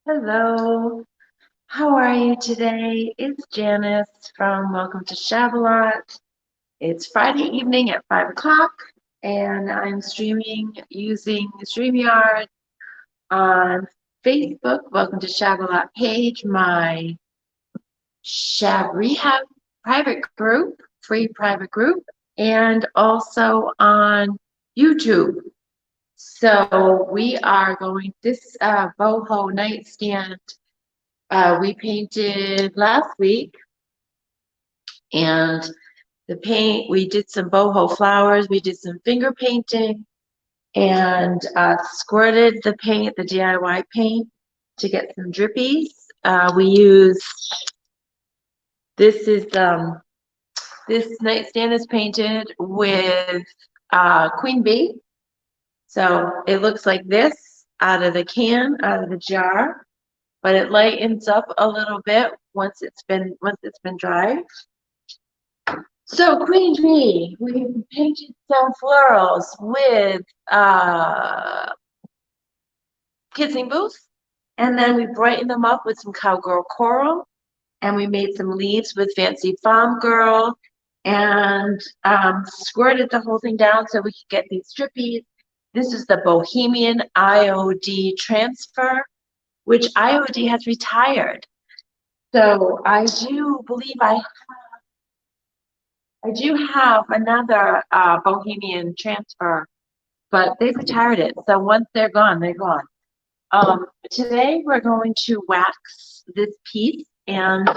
Hello, how are you today? It's Janice from Welcome to Shabalot. It's Friday evening at 5 o'clock, and I'm streaming using StreamYard on Facebook, Welcome to Shabalot page, my Shab Rehab private group, free private group, and also on YouTube. So we are going this boho nightstand. We painted last week, and the paint, we did some boho flowers, we did some finger painting, and squirted the paint, the DIY paint, to get some drippies. We used, this is, this nightstand is painted with Queen Bee. So it looks like this out of the can, out of the jar, but it lightens up a little bit once it's been dried. So Queen Bee, we painted some florals with kissing booth, and then we brightened them up with some cowgirl coral, and we made some leaves with fancy farm girl, and squirted the whole thing down so we could get these strippies. This is the Bohemian IOD transfer, which IOD has retired. So I do believe I do have another Bohemian transfer, but they've retired it. So once they're gone, they're gone. Today we're going to wax this piece, and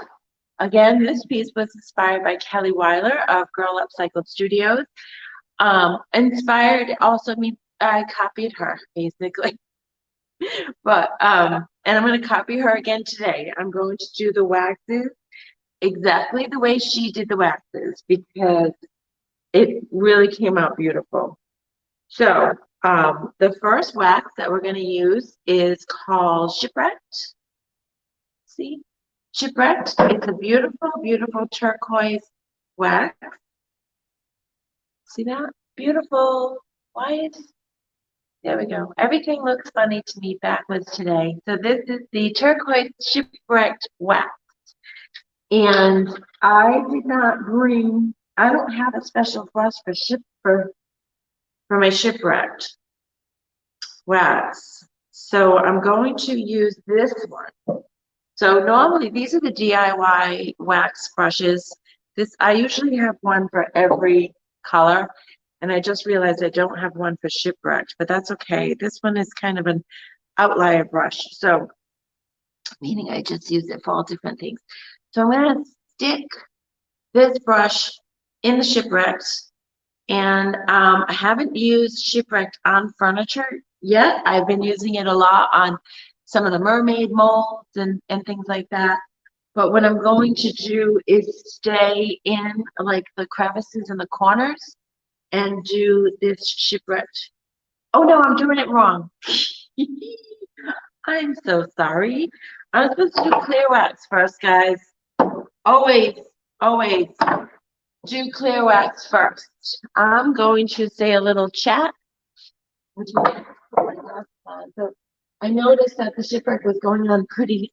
again, this piece was inspired by Kelly Weiler of Girl Upcycled Studios. Inspired also means I copied her basically, but and I'm going to copy her again today. I'm going to do the waxes exactly the way she did the waxes because it really came out beautiful. So the first wax that we're going to use is called Shipwrecked. See? Shipwrecked. It's a beautiful, beautiful turquoise wax. See that? Beautiful white. There we go. Everything looks funny to me backwards today. So this is the turquoise Shipwrecked wax. And I did not bring, I don't have a special brush for my Shipwrecked wax. So I'm going to use this one. So normally these are the DIY wax brushes. I usually have one for every color, and I just realized I don't have one for Shipwrecked, but that's okay. This one is kind of an outlier brush, so meaning I just use it for all different things. So I'm going to stick this brush in the Shipwrecked, and I haven't used Shipwrecked on furniture yet. I've been using it a lot on some of the mermaid molds and things like that. But what I'm going to do is stay in like the crevices and the corners and do this Shipwrecked. Oh no, I'm doing it wrong. I'm so sorry. I'm supposed to do clear wax first, guys. Always, always do clear wax first. I'm going to say a little chat. So I noticed that the Shipwreck was going on pretty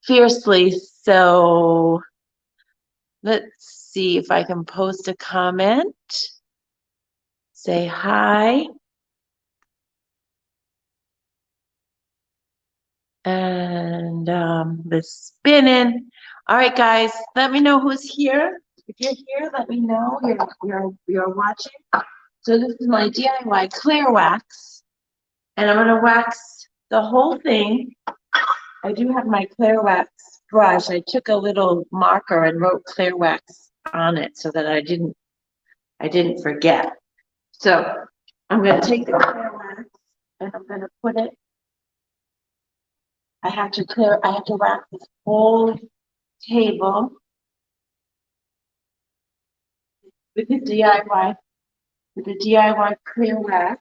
fiercely. So let's see if I can post a comment. Say hi. And the spinning. All right, guys, let me know who's here. If you're here, let me know you're watching. So this is my DIY clear wax, and I'm gonna wax the whole thing. I do have my clear wax brush. I took a little marker and wrote clear wax on it so that I didn't forget. So I'm gonna take the clear wax and I'm gonna put it. I have to wax this whole table with the DIY clear wax.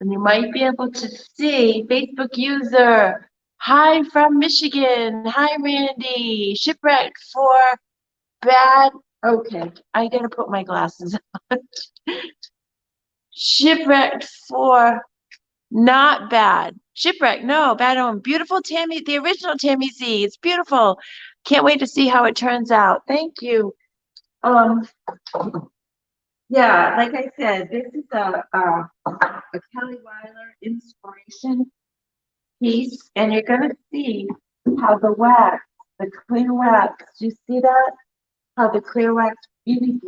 And you might be able to see Facebook user, hi from Michigan. Hi, Randy. Shipwrecked for bad. Okay, I gotta put my glasses on. Shipwrecked for Not bad. Shipwreck, no, bad home. Beautiful Tammy, the original Tammy Z. It's beautiful. Can't wait to see how it turns out. Thank you. Um, yeah, like I said, this is a Kelly Weiler inspiration piece, and you're gonna see how the wax, the clear wax, do you see that? How the clear wax really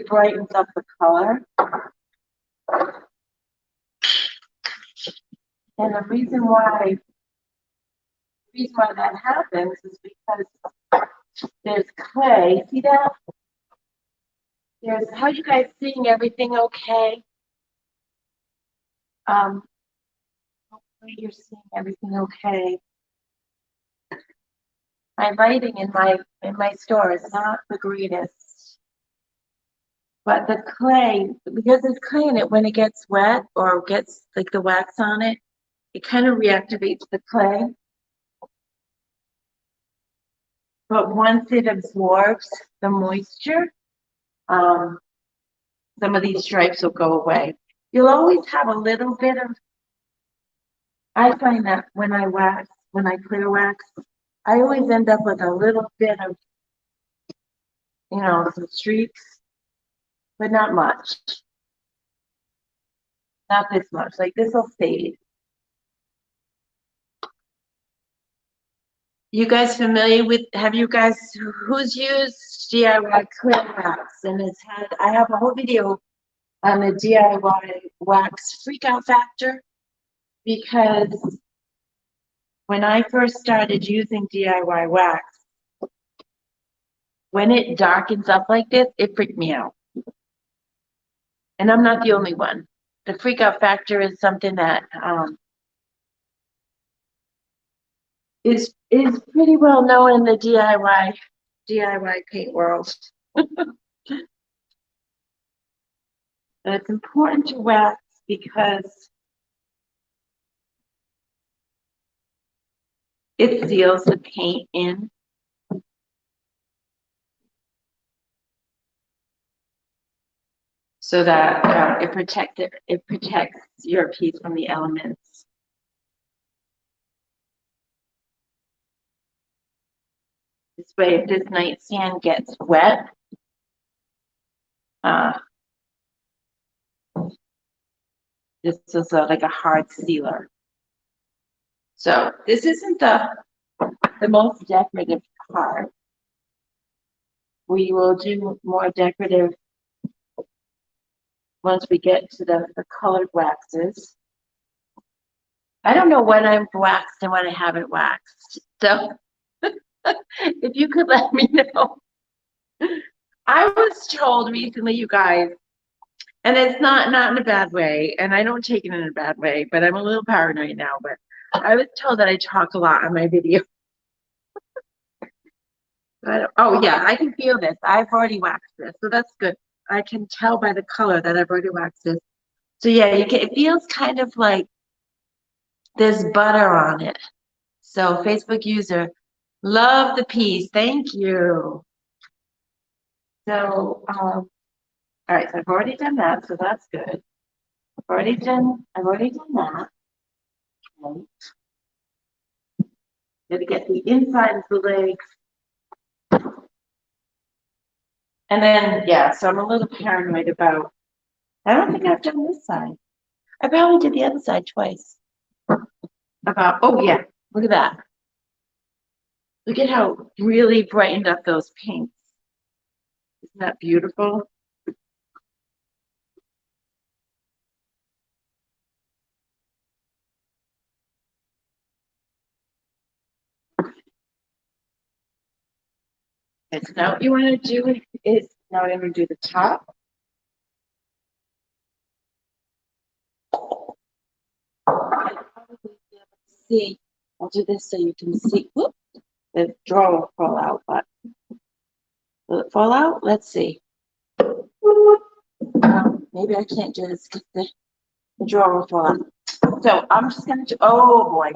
brightens up the color. And the reason why that happens is because there's clay. See that? How you guys seeing everything okay? Hopefully you're seeing everything okay. My lighting in my store is not the greatest. But the clay, because it's clay in it, when it gets wet or gets like the wax on it, it kind of reactivates the clay. But once it absorbs the moisture, some of these stripes will go away. You'll always have a little bit of, I find that when I clear wax, I always end up with a little bit of, some streaks, but not much. Not this much. Like this will fade. You guys familiar with, who's used DIY clear wax? And I have a whole video on the DIY wax freak out factor, because when I first started using DIY wax, when it darkens up like this, it freaked me out. And I'm not the only one. The freak out factor is something that is pretty well known in the DIY paint world. And it's important to wax because it seals the paint in. So that it protects your piece from the elements. This way, if this nightstand gets wet, this is like a hard sealer. So this isn't the most decorative part. We will do more decorative once we get to the colored waxes. I don't know when I've waxed and when I haven't waxed. So if you could let me know. I was told recently, you guys, and it's not in a bad way, and I don't take it in a bad way, but I'm a little paranoid now, but I was told that I talk a lot on my video. Oh yeah, I can feel this. I've already waxed this, so that's good. I can tell by the color that I've already waxed this. So yeah, it feels kind of like there's butter on it. So Facebook user, love the piece. Thank you. So, all right, so I've already done that, so that's good. I've already done that. Okay. Got to get the inside of the legs. And then, yeah, so I'm a little paranoid about, I don't think I've done this side. I probably did the other side twice. Oh yeah, look at that. Look at how really brightened up those paints. Isn't that beautiful? Okay, so now what you want to do is, now we're going to do the top. See, I'll do this so you can see. Whoop, the drawer will fall out, but will it fall out? Let's see. Maybe I can't do this because the drawer will fall out. So I'm just going to do, oh boy.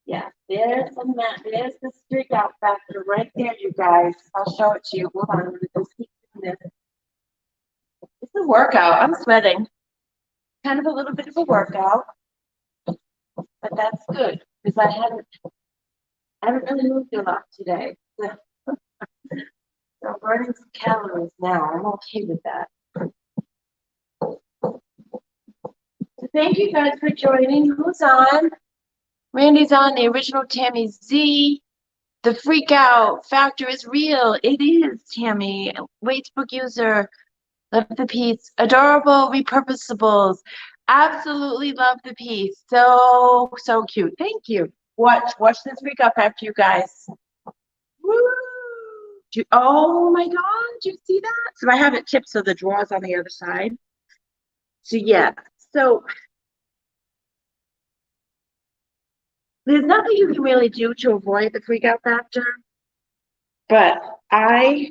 Yeah, there's the streak out factor right there, you guys. I'll show it to you. Hold on, I'm going to just keep doing this. This a workout. I'm sweating. Kind of a little bit of a workout, but that's good because I haven't really moved a lot today. So I'm burning some calories now. I'm okay with that. So thank you guys for joining. Who's on? Randy's on, the original Tammy Z. The freak out factor is real. It is, Tammy. Wagebook user. Love the piece. Adorable repurposables. Absolutely love the piece. So, so cute. Thank you. Watch this freak out factor, you guys. Woo! Oh my God, do you see that? So I have it tipped so the drawer's on the other side. So yeah, so there's nothing you can really do to avoid the freak out factor, but I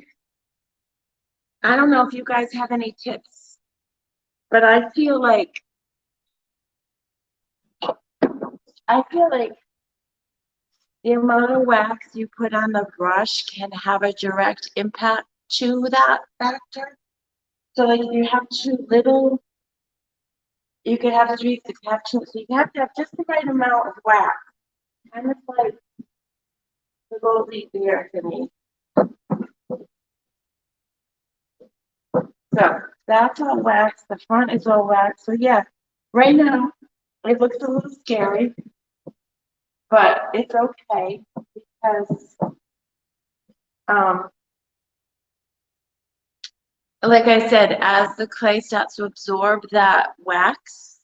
don't know if you guys have any tips, but I feel like the amount of wax you put on the brush can have a direct impact to that factor. So like if you have too little, you could have streaks, you could have too, so you have to have just the right amount of wax. Kind of like the Goldie beer for me. So that's all wax. The front is all wax. So yeah, right now it looks a little scary, but it's okay because like I said, as the clay starts to absorb that wax,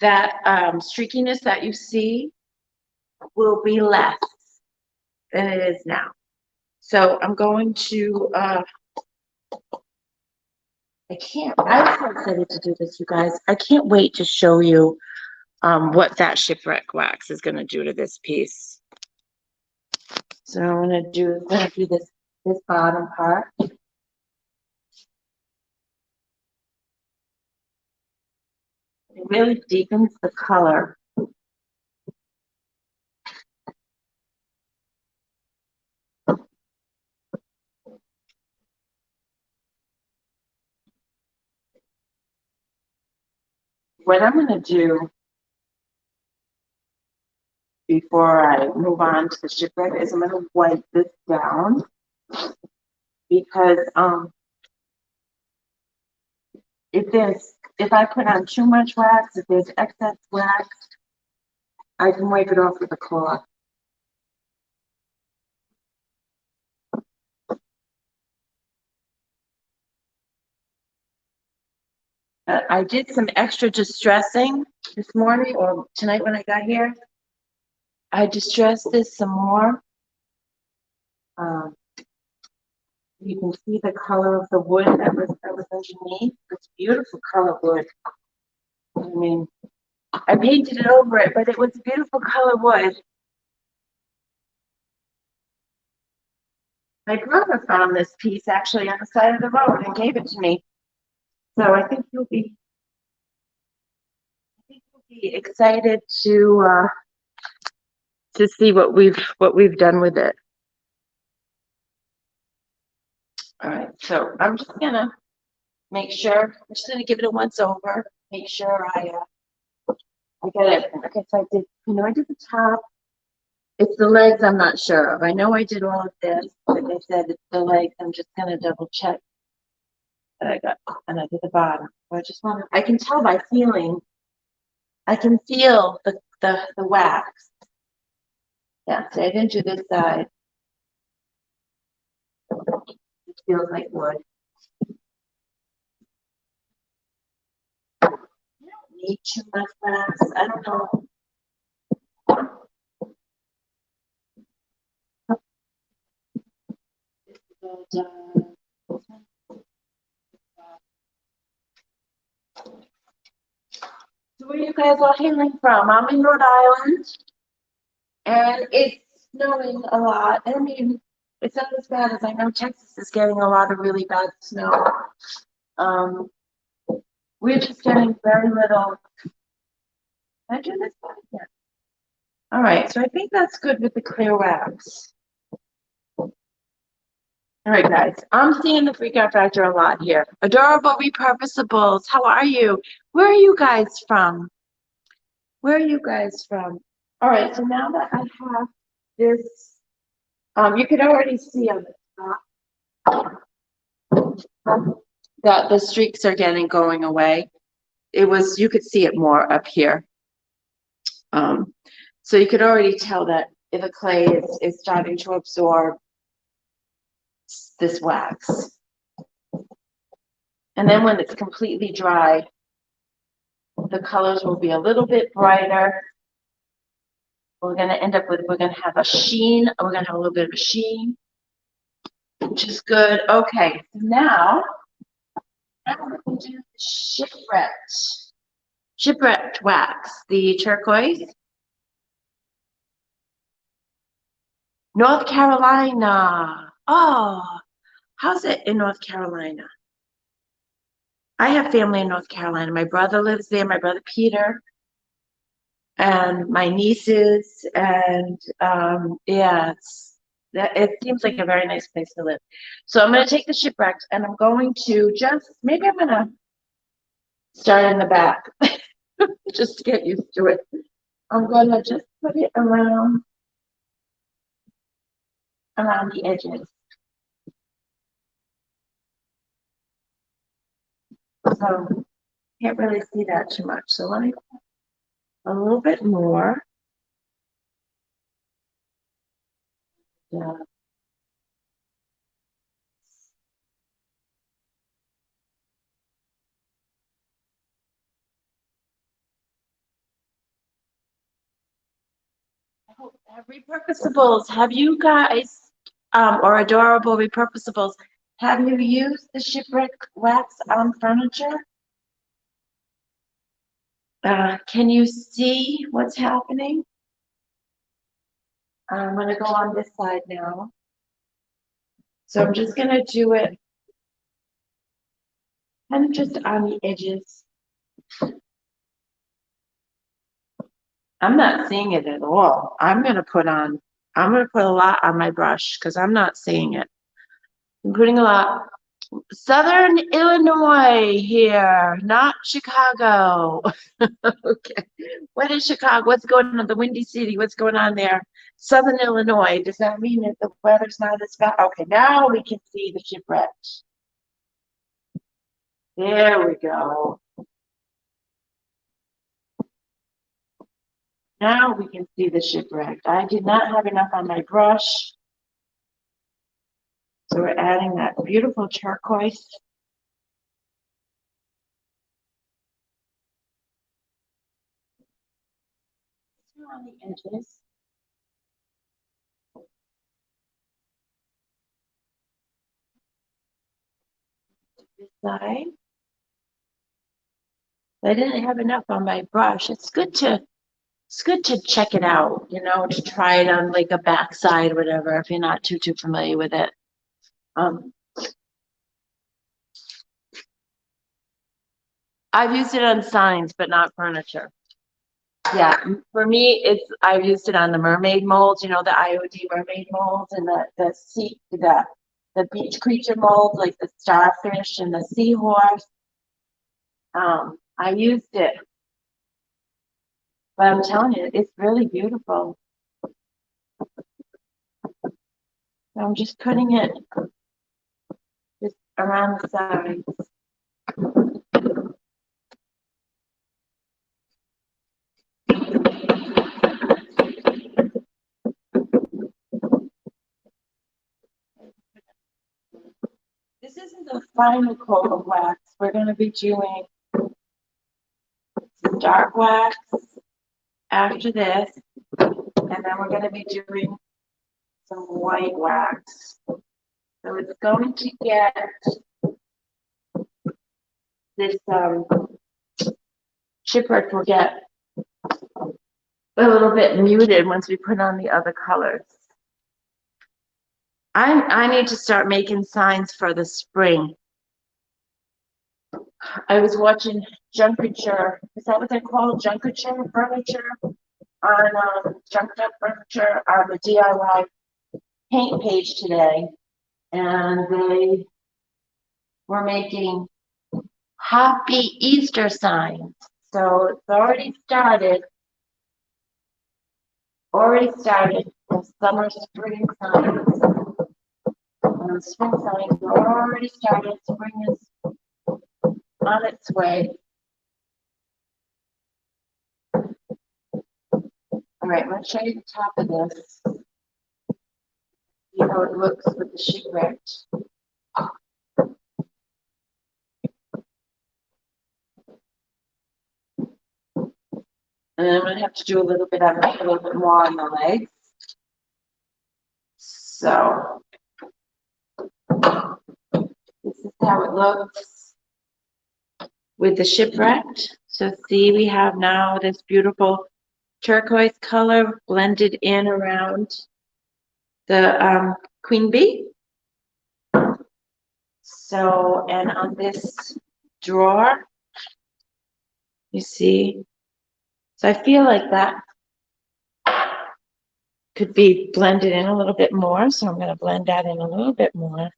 that streakiness that you see will be less than it is now. So I'm going to I'm so excited to do this, you guys. I can't wait to show you what that shipwreck wax is going to do to this piece. So I'm going to do this bottom part. It really deepens the color. What I'm going to do before I move on to the shipwreck is I'm going to wipe this down because if I put on too much wax, if there's excess wax, I can wipe it off with a cloth. I did some extra distressing this morning or tonight when I got here. I distressed this some more. You can see the color of the wood that was underneath. It's beautiful color wood. I mean, I painted it over it, but it was beautiful color wood. My brother found this piece actually on the side of the road and gave it to me. So I think you'll be excited to see what we've done with it. All right, so I'm just gonna make sure. I'm just gonna give it a once over. Make sure I get it. Okay, so I did the top. It's the legs I'm not sure of. I know I did all of this. Like I said, it's the legs. I'm just gonna double check that I got, and I did the bottom. So I just want to. I can tell by feeling. I can feel the wax. Yeah, so I didn't do this side. It feels like wood. I don't need too much wax. I don't know. So where are you guys all hailing from? I'm in Rhode Island, and it's snowing a lot. I mean, it's not as bad as I know Texas is getting a lot of really bad snow. We're just getting very little. Can I do this one? Yeah. All right, so I think that's good with the clear wax. All right, guys, I'm seeing the freak out factor a lot here. Adorable repurposables, how are you? Where are you guys from? Where are you guys from? All right, so now that I have this, you can already see on the top that the streaks are going away. You could see it more up here. So you could already tell that the clay is starting to absorb this wax. And then when it's completely dry, the colors will be a little bit brighter. We're going to have a sheen. We're going to have a little bit of a sheen, which is good. Okay, so now we're going to do the shipwrecked wax, the turquoise. North Carolina. Oh, how's it in North Carolina? I have family in North Carolina. My brother lives there, my brother Peter, and my nieces, and yeah, it seems like a very nice place to live. So I'm going to take the shipwrecked, and I'm going to maybe I'm going to start in the back, just to get used to it. I'm going to just put it around the edges. So can't really see that too much. So let me put a little bit more. Yeah. Repurposables, have you guys, or adorable repurposables, have you used the shipwreck wax on furniture? Can you see what's happening? I'm going to go on this side now. So I'm just going to do it kind of just on the edges. I'm not seeing it at all. I'm going to put a lot on my brush because I'm not seeing it. I'm putting a lot. Southern Illinois here, not Chicago. Okay. What is Chicago? What's going on? The Windy City, what's going on there? Southern Illinois. Does that mean that the weather's not as bad? Okay, now we can see the shipwreck. There we go. Now we can see the shipwreck. I did not have enough on my brush. So we're adding that beautiful turquoise. On the edges. This side. I didn't have enough on my brush. It's good to check it out, to try it on like a backside or whatever if you're not too familiar with it. I've used it on signs, but not furniture. Yeah, for me, I've used it on the mermaid molds, the IOD mermaid molds, and the beach creature molds, like the starfish and the seahorse. I used it, but I'm telling you, it's really beautiful. I'm just putting it just around the sides. This isn't the final coat of wax. We're going to be doing some dark wax after this, and then we're going to be doing some white wax. So it's going to get this shipwreck will get a little bit muted once we put on the other colors. I need to start making signs for the spring. I was watching Junkature. Is that what they're called? Junkature furniture on Junked Up Furniture on the DIY paint page today. and they were making happy Easter signs. So it's already started. The summer, spring signs. Spring signs already started. Spring is on its way. All right, I'm going to show you the top of this. See how it looks with the shipwrecked. And then I'm going to have to do a little bit more on the legs. So this is how it looks with the shipwrecked. So see, we have now this beautiful turquoise color blended in around the queen bee. So, and on this drawer, you see, so I feel like that could be blended in a little bit more. So I'm going to blend that in a little bit more.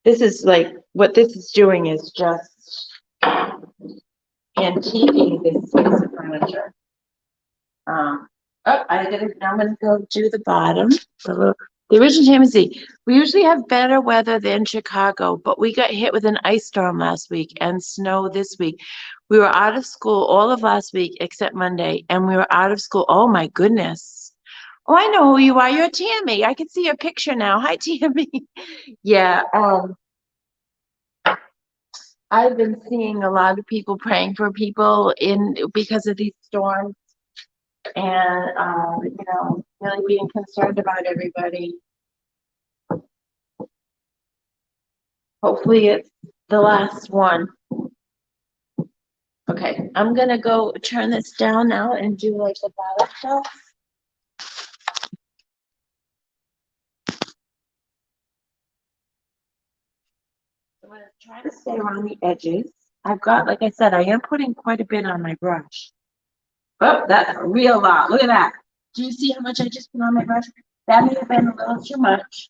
This is like, what this is doing is just antiquing this piece of furniture. Oh, I'm gonna go do the bottom. The original Tennessee. We usually have better weather than Chicago, but we got hit with an ice storm last week and snow this week. We were out of school all of last week except Monday, and we were out of school. Oh my goodness. Oh, I know who you are. You're Tammy. I can see your picture now. Hi, Tammy. Yeah, I've been seeing a lot of people praying for people because of these storms, and really being concerned about everybody. Hopefully it's the last one. Okay, I'm gonna go turn this down now and do like the bottom stuff. I'm gonna try to stay around the edges. I've got, like I said, I am putting quite a bit on my brush. Oh, that's a real lot. Look at that. Do you see how much I just put on my brush? That may have been a little too much.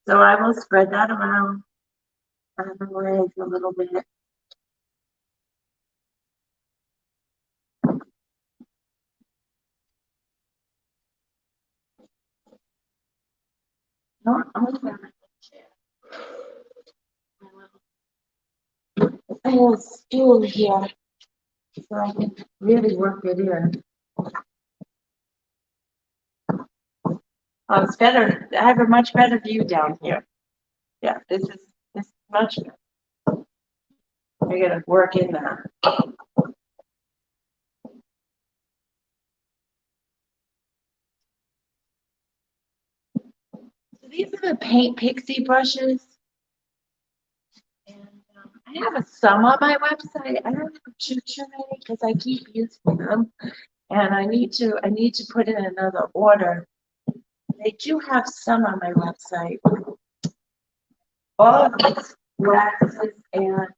So I will spread that around on the legs a little bit. No, I'm gonna grab my chair. I have a stool here, so I can really work it in. Oh, it's better. I have a much better view down here. Yeah, this is much better. I gotta work in that. So these are the Paint Pixie brushes. And I have some on my website. I don't have too many because I keep using them. And I need to put in another order. They do have some on my website. All of these waxes and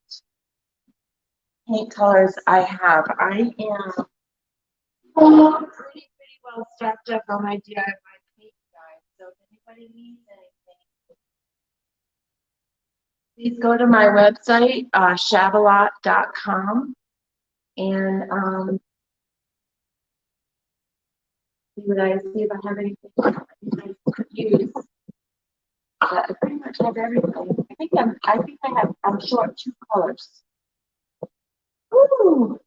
paint colors I have. I am pretty well stacked up on my DIY paint guide. So if anybody needs anything, please go to my website, shabalot.com, and see if I have anything you guys could use. But I pretty much have everything. I'm short 2 colors. Ooh.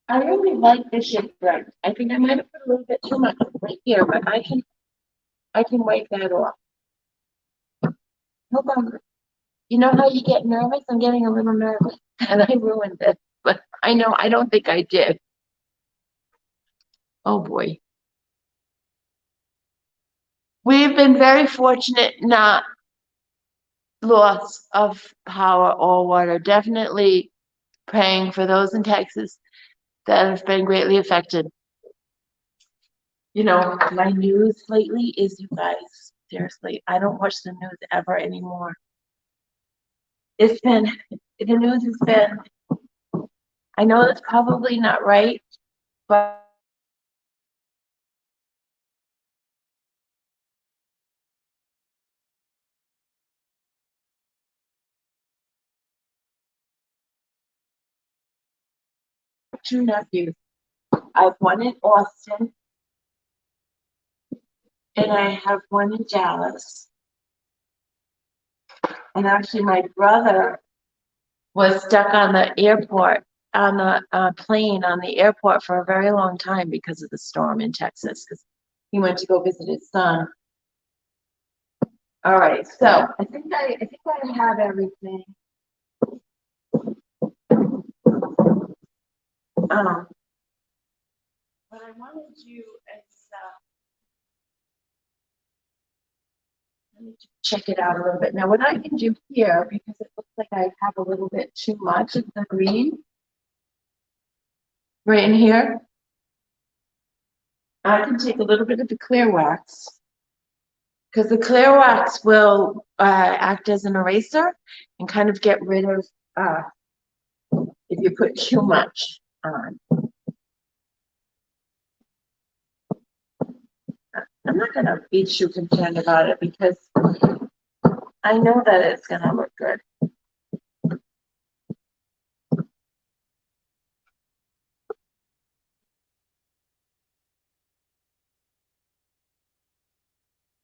I really like this shipwreck. I think I might have put a little bit too much right here, but I can wipe that off. No problem. You know how you get nervous? I'm getting a little nervous, and I ruined it. But I know I don't think I did. Oh boy. We've been very fortunate not loss of power or water. Definitely praying for those in Texas that have been greatly affected. You know, my news lately is, you guys, seriously, I don't watch the news ever anymore. It's been the news has been, I know that's probably not right, but two nephews. I have one in Austin and I have one in Dallas. And actually, my brother was stuck on the airport, on the plane on the airport for a very long time because of the storm in Texas, because he went to go visit his son. All right, so I have everything. What I want to do is let me check it out a little bit. Now, what I can do here, because it looks like I have a little bit too much of the green right in here, I can take a little bit of the clear wax, because the clear wax will act as an eraser and kind of get rid of if you put too much on. I'm not going to be too concerned about it because I know that it's going to look good.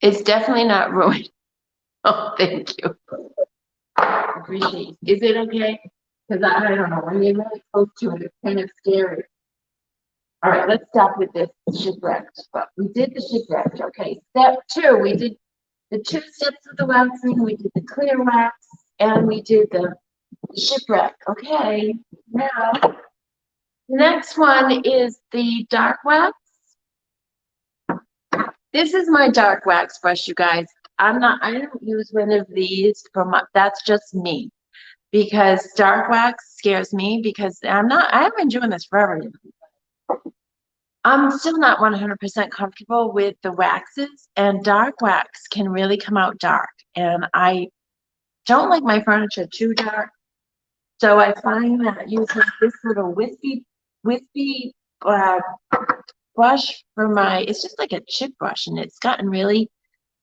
It's definitely not ruined. Oh, thank you. Appreciate it. Is it okay? Because I don't know, when you're really close to it, it's kind of scary. All right, let's stop with this shipwrecked. But we did the shipwrecked. Okay, step 2, we did the 2 steps of the waxing. We did the clear wax and we did the shipwreck. Okay, now the next one is the dark wax. This is my dark wax brush, you guys. I don't use one of these for my, that's just me. Because dark wax scares me because I haven't been doing this forever. I'm still not 100% comfortable with the waxes, and dark wax can really come out dark. And I don't like my furniture too dark. So I find that using this little wispy brush for my, it's just like a chip brush, and it's gotten really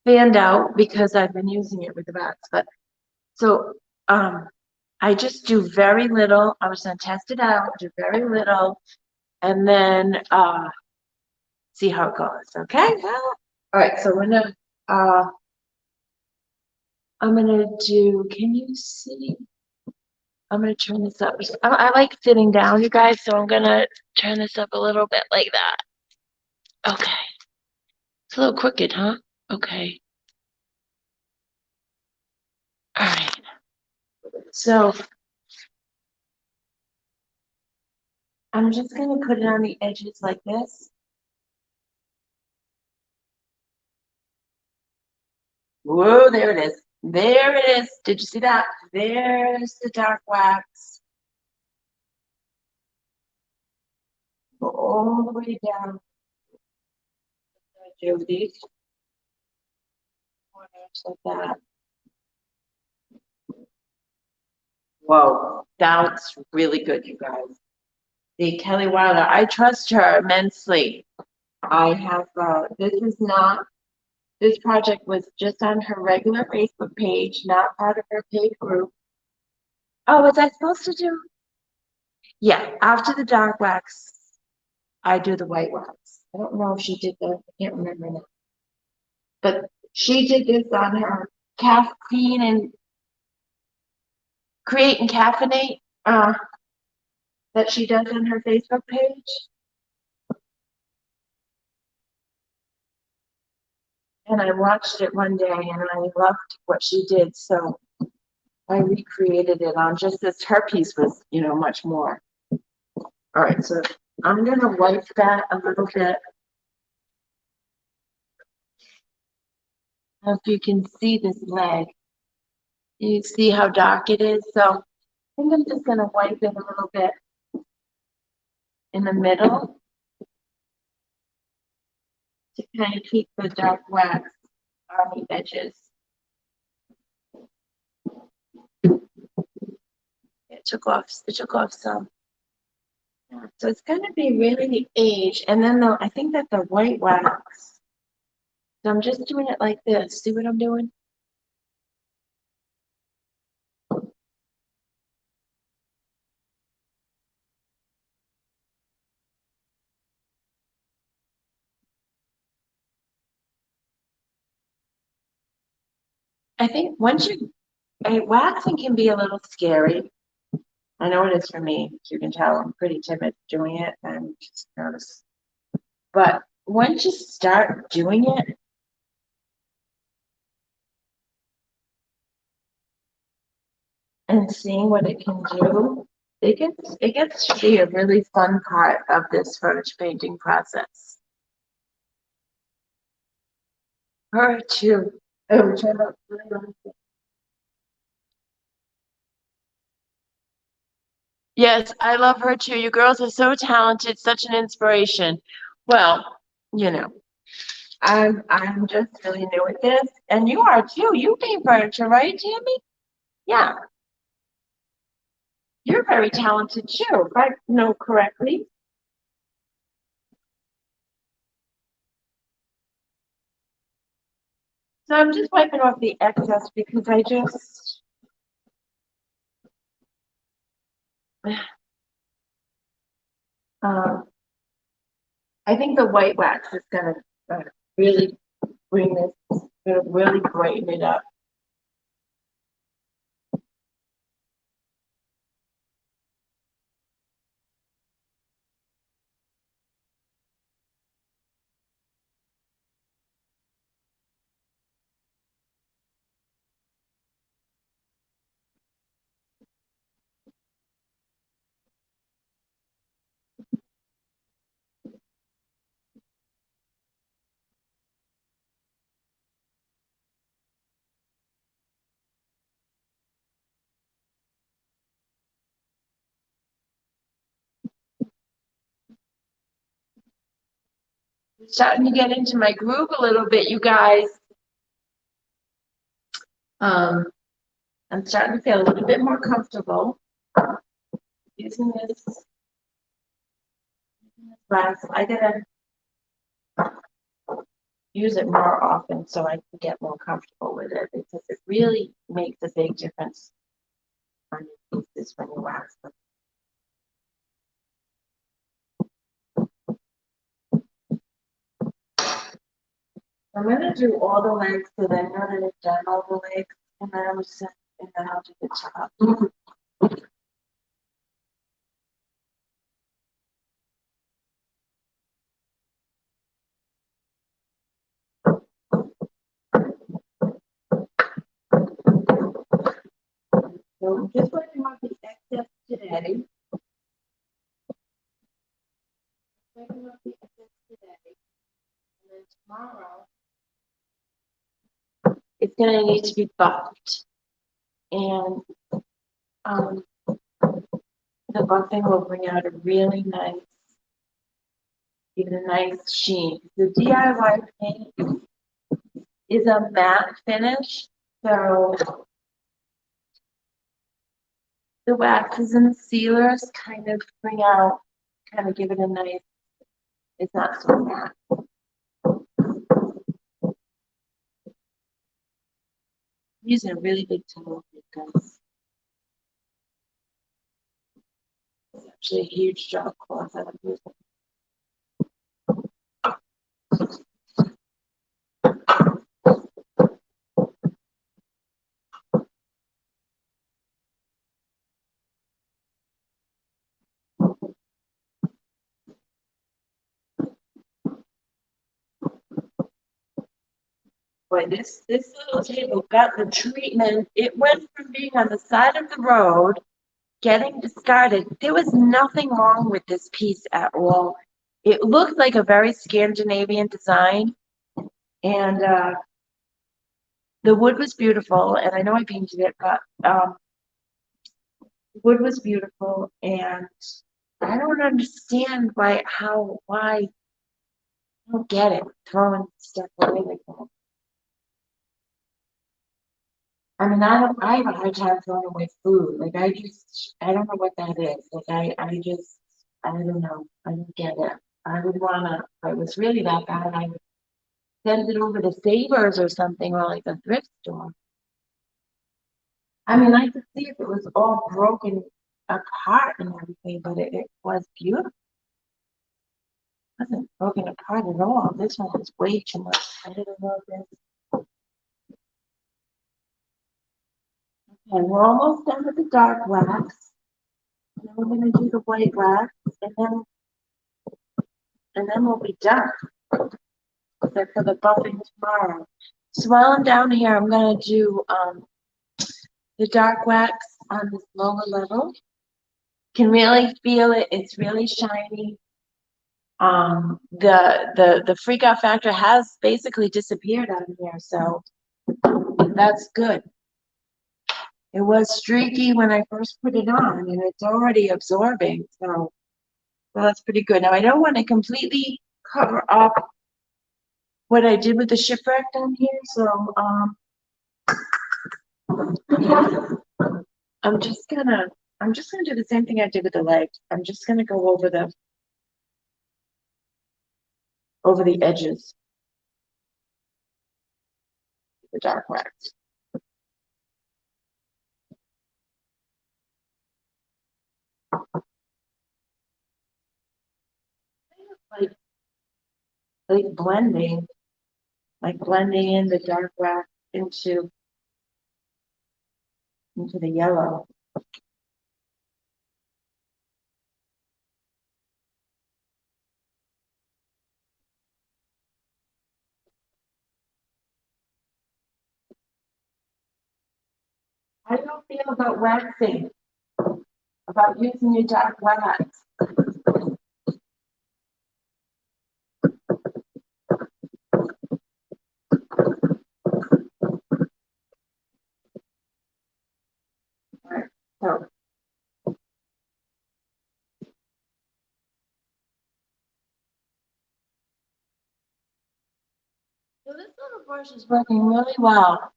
fanned out because I've been using it with the wax. But so I just do very little. I was gonna test it out, do very little, and then see how it goes. Okay. All right. So I'm gonna do. Can you see? I'm gonna turn this up. I like sitting down, you guys, so I'm gonna turn this up a little bit like that. Okay. It's a little crooked, huh? Okay. All right. So I'm just gonna put it on the edges like this. Whoa, there it is. There it is. Did you see that? There's the dark wax. Go all the way down. Do these corners like that. Whoa, that's really good, you guys. The Kelly Wilder, I trust her immensely. I have, this project was just on her regular Facebook page, not part of her paid group. Oh, was I supposed to do? Yeah, after the dark wax, I do the white wax. I don't know if she did that. I can't remember now. But she did this on her caffeine and create and caffeinate that she does on her Facebook page. And I watched it one day and I loved what she did. So I recreated it on just this. Her piece was, much more. All right, so I'm going to wipe that a little bit. If you can see this leg, you see how dark it is. So I think I'm just going to wipe it a little bit in the middle to kind of keep the dark wax on the edges. It took off some. Yeah, so it's gonna be really aged, and then I think that the white wax. So I'm just doing it like this. See what I'm doing? I think waxing can be a little scary. I know it is for me. You can tell I'm pretty timid doing it and just nervous. But once you start doing it, and seeing what it can do, it gets to be a really fun part of this furniture painting process. Her too. Oh, which I really like. Yes, I love her too. You girls are so talented, such an inspiration. Well, you know, I'm just really new at this, and you are too. You paint furniture, right, Tammy? Yeah, you're very talented too, if I know correctly. So I'm just wiping off the excess because um, I think the white wax is gonna really bring this, gonna really brighten it up. Starting to get into my groove a little bit, you guys. Um, I'm starting to feel a little bit more comfortable using this glass. I gotta use it more often so I can get more comfortable with it because it really makes a big difference on your pieces when you wax them. I'm gonna do all the legs so then now that I've done all the legs, and then I'll do the top. So I'm just wiping off the excess today. Wiping off the excess today, and then tomorrow it's gonna need to be buffed, and um, the buffing will bring out a really nice, even a nice sheen. The DIY paint is a matte finish, so the waxes and the sealers kind of give it a nice, it's not so matte. I'm using a really big tool because it's actually a huge job cloth that I'm using. Boy, this little table got the treatment. It went from being on the side of the road, getting discarded. There was nothing wrong with this piece at all. It looked like a very Scandinavian design, and the wood was beautiful. And I know I painted it, but wood was beautiful, and I don't understand why I don't get it throwing stuff away like that. I mean, I have a hard time throwing away food. Like, I don't know what that is. Like, I don't know. I don't get it. I would wanna, if it was really that bad, I would send it over to Savers or something, or like a thrift store. I mean, I could see if it was all broken apart and everything, but it was beautiful. It wasn't broken apart at all. This one was way too much. I didn't know this. And we're almost done with the dark wax. And then we're gonna do the white wax, and then we'll be done. Except for the buffing tomorrow. So while I'm down here, I'm gonna do the dark wax on this lower level. Can really feel it. It's really shiny. The freak out factor has basically disappeared out of here, so that's good. It was streaky when I first put it on, and it's already absorbing, so well, that's pretty good. Now I don't want to completely cover up what I did with the shipwreck down here, so I'm just gonna do the same thing I did with the legs. I'm just gonna go over the edges, the dark wax. Like blending, in the dark wax into the yellow. How do you feel about waxing? About using your dark wax? Right. So this little brush is working really well.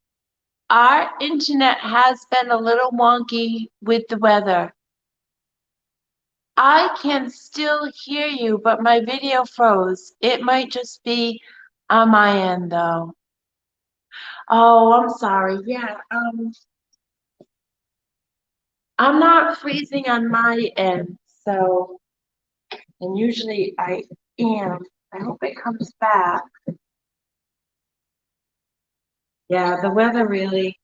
Our internet has been a little wonky with the weather. I can still hear you, but my video froze. It might just be on my end though. Oh, I'm sorry. Yeah, I'm not freezing on my end, so, and usually I am. I hope it comes back. Yeah, the weather really.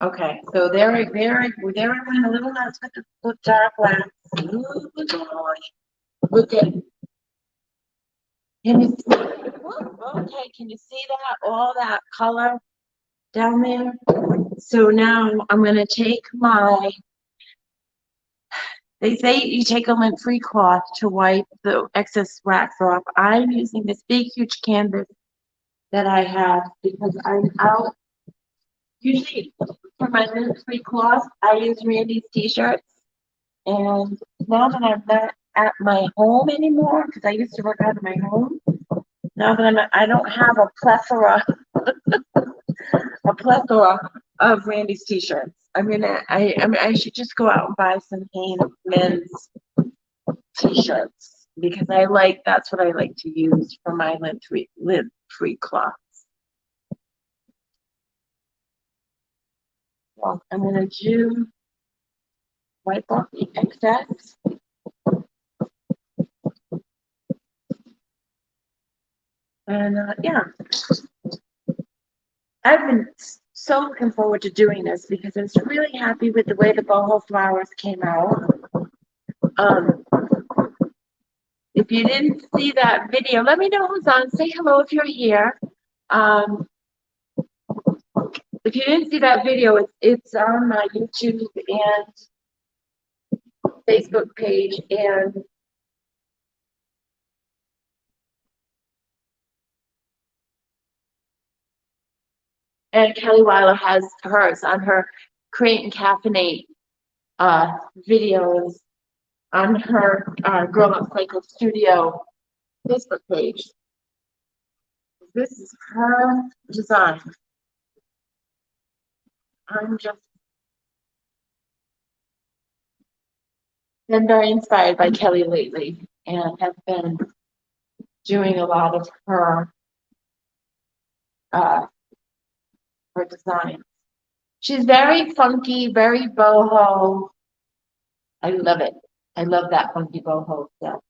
Okay, so there I went a little nuts with the dark wax. Oh my gosh. Look at, can you see, okay, can you see that? All that color down there? So now I'm gonna take they say you take a lint-free cloth to wipe the excess wax off. I'm using this big, huge canvas that I have because I'm out. Usually for my lint-free cloth, I use Randy's t-shirts. And now that I'm not at my home anymore, because I used to work out of my home, now that I don't have a plethora of Randy's t-shirts. I should just go out and buy some Hanes men's t-shirts because that's what I like to use for my lint-free cloths. Well, I'm gonna do wipe off the excess. And yeah, I've been so looking forward to doing this because I was really happy with the way the boho flowers came out. If you didn't see that video, let me know who's on. Say hello if you're here. If you didn't see that video, it's on my YouTube and Facebook page, and Kelly Weiler has hers on her Create and Caffeinate videos on her Grown Up Cycle Studio Facebook page. This is her design. I'm just been very inspired by Kelly lately and have been doing a lot of uh, her designs. She's very funky, very boho. I love it. I love that funky boho stuff.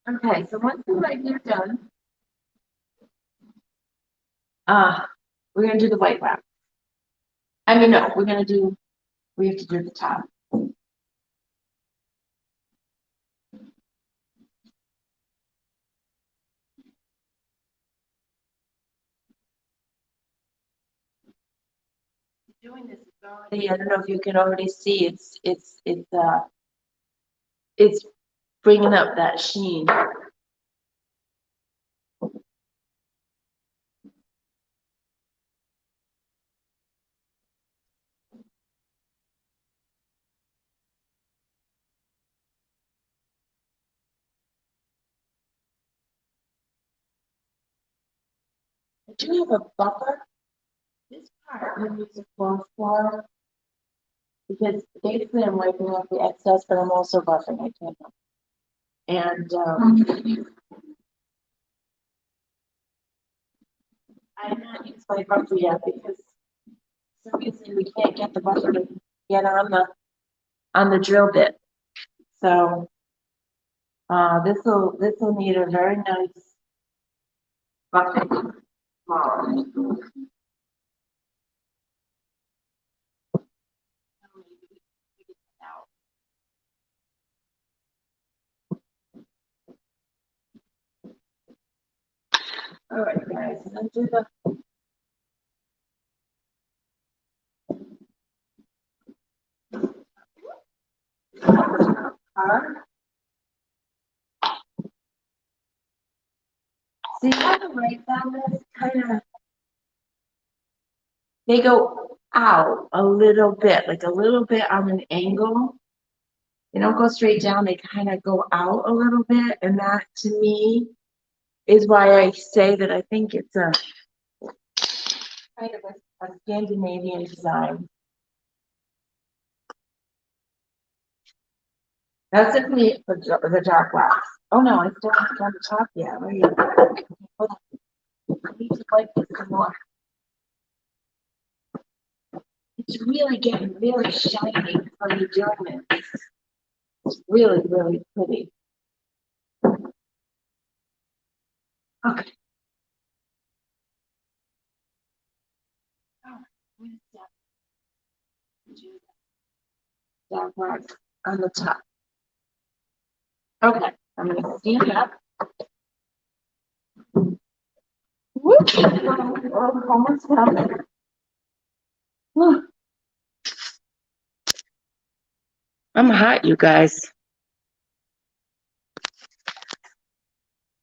Okay, so once the light is done, uh, we're gonna do the white wax. I mean, no, we have to do the top. Doing this is already, I don't know if you can already see, it's bringing up that sheen. I do have a buffer. This part I'm using for because basically I'm wiping off the excess, but I'm also buffing. I can't help. And I have not used my buffer yet because for some reason we can't get the buffer to get on the drill bit. So this will need a very nice buffing. All right, guys, let's do the card. See how the right thumb is kind of, they go out a little bit, like a little bit on an angle. They don't go straight down, they kind of go out a little bit. And that to me is why I say that I think it's a kind of a Scandinavian design. That's it for me for the dark wax. Oh no, I still haven't done the top yet. Where are you? Hold on. I need to wipe this some more. It's really getting really shiny from the doing it. It's really, really pretty. Okay. Dark wax on the top. Okay, I'm gonna stand up. Whoop. We're almost done. I'm hot, you guys.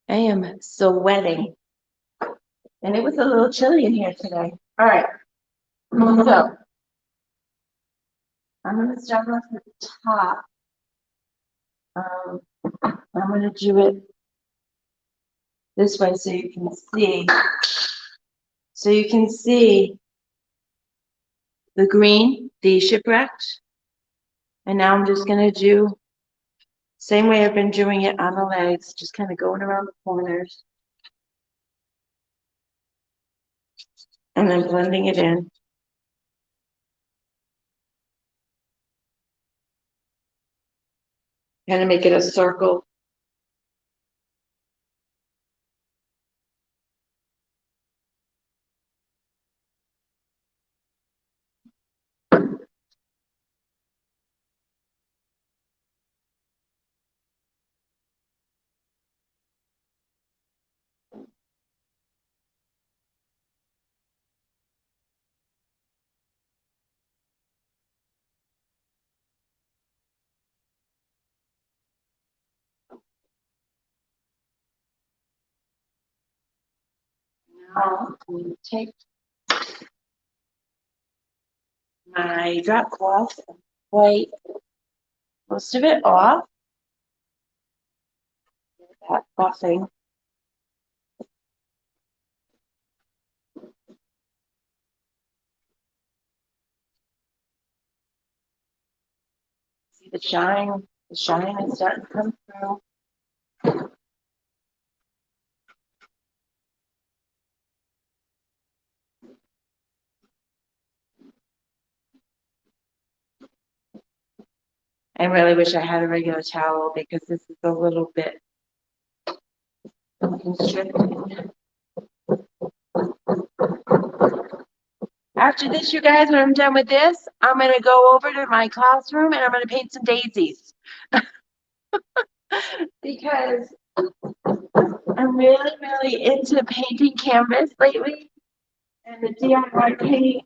I am sweating. And it was a little chilly in here today. All right. So I'm going to start off with the top. I'm going to do it this way so you can see. So you can see the green, the shipwrecked. And now I'm just going to do same way I've been doing it on the legs, just kind of going around the corners. And then blending it in. Kind of make it a circle. Now I'm going to take my drop cloth and wipe most of it off. That buffing. the shine is starting to come through. I really wish I had a regular towel because this is a little bit constricting. After this, you guys, when I'm done with this, I'm going to go over to my classroom and I'm going to paint some daisies. Because I'm really, really into painting canvas lately. And the DIY paint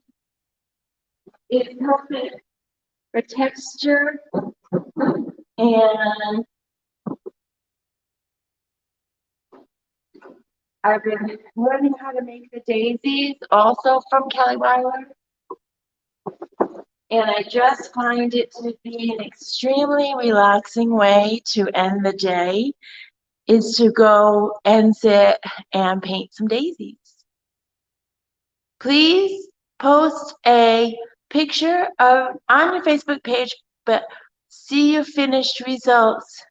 is perfect for texture. And I've been learning how to make the daisies also from Kelly Weiler. And I just find it to be an extremely relaxing way to end the day is to go and sit and paint some daisies. Please post a picture of on your Facebook page, but see your finished results.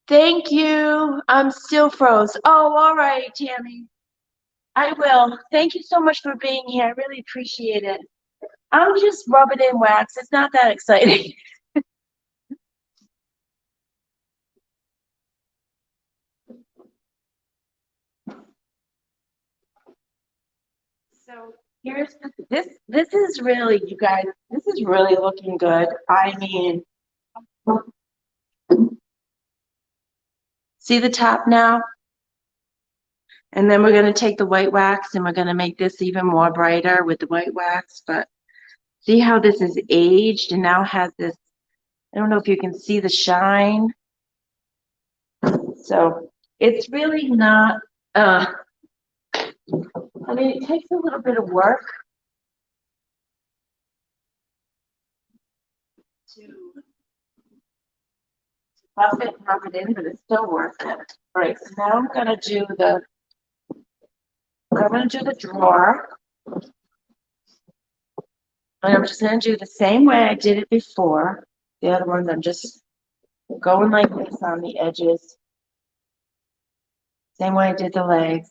Thank you. I'm still froze. Oh, all right, Tammy. I will. Thank you so much for being here. I really appreciate it. I'm just rubbing in wax. It's not that exciting. So here's this is really, you guys, this is really looking good. I mean, see the top now? And then we're going to take the white wax and we're going to make this even more brighter with the white wax. But see how this is aged and now has this, I don't know if you can see the shine. So it's really not, I mean, it takes a little bit of work to buff it and rub it in, but it's still worth it. All right, so now I'm going to do the drawer. And I'm just going to do the same way I did it before. The other ones, I'm just going like this on the edges. Same way I did the legs.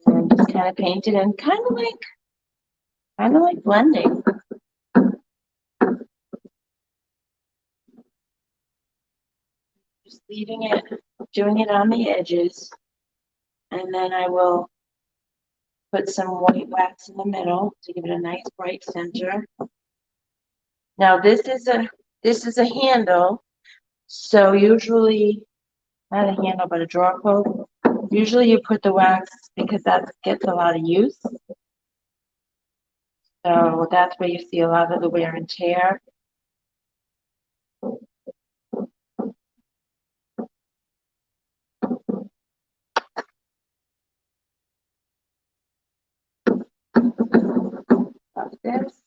And just kind of paint it in, kind of like blending. Just leaving it, doing it on the edges. And then I will put some white wax in the middle to give it a nice bright center. Now this is a handle. So usually, not a handle, but a drawer cloth. Usually you put the wax because that gets a lot of use. So that's where you see a lot of the wear and tear. Like this.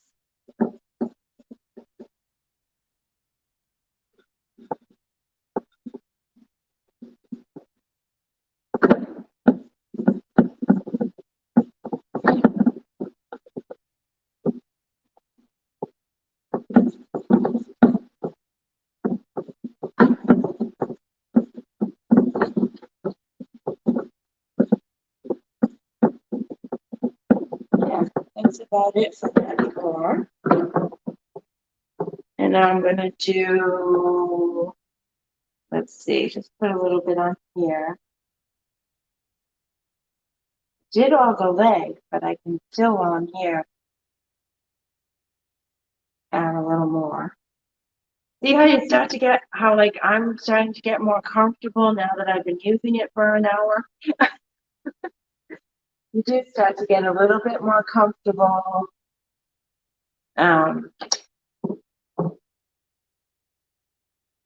Yeah, that's about it for that decor. And now I'm gonna do, let's see, just put a little bit on here. Did all the legs, but I can still on here add a little more. See how you start to get, how like I'm starting to get more comfortable now that I've been using it for an hour. You do start to get a little bit more comfortable.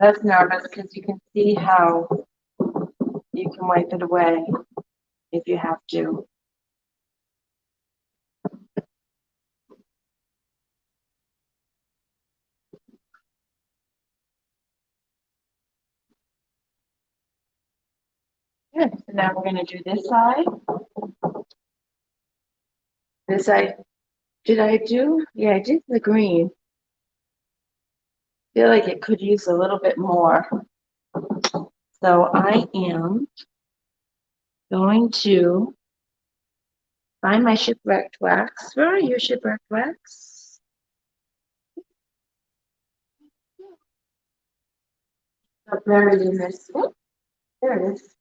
Less nervous because you can see how you can wipe it away if you have to. Good. So now we're going to do this side. This side, Did I do? Yeah, I did the green. Feel like it could use a little bit more. So I am going to find my shipwrecked wax. Where are you, shipwrecked wax? Oh, buried in this. Oh, there it is.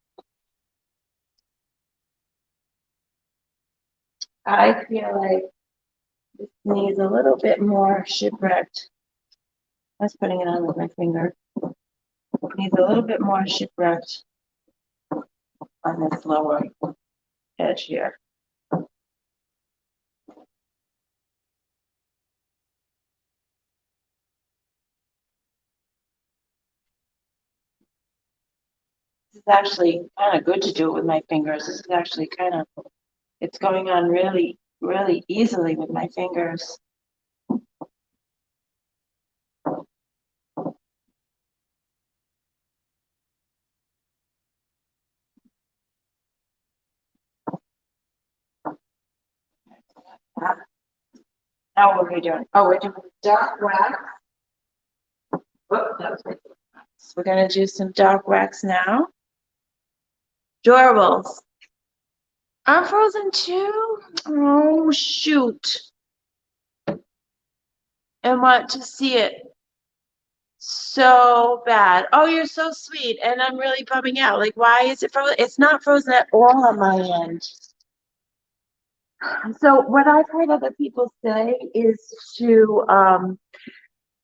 I feel like this needs a little bit more shipwrecked. I was putting it on with my finger. It needs a little bit more shipwrecked on this lower edge here. This is actually kind of good to do it with my fingers. This is actually kind of, it's going on really, really easily with my fingers. Now what are we doing? Oh, we're doing dark wax. Whoop, that was my wax. We're gonna do some dark wax now. Durables. I'm frozen too? Oh, shoot. And want to see it so bad. Oh, you're so sweet. And I'm really bumming out. Like, why is it frozen? It's not frozen at all on my end. So what I've heard other people say is to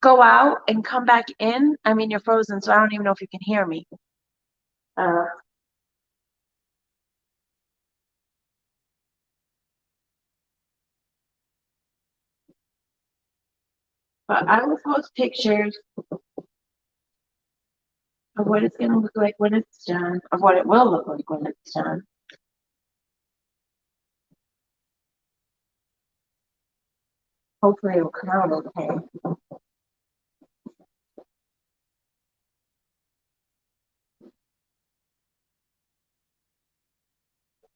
go out and come back in. I mean, you're frozen, so I don't even know if you can hear me. Uh, but I will post pictures of what it's going to look like when it's done, of what it will look like when it's done. Hopefully it'll come out okay.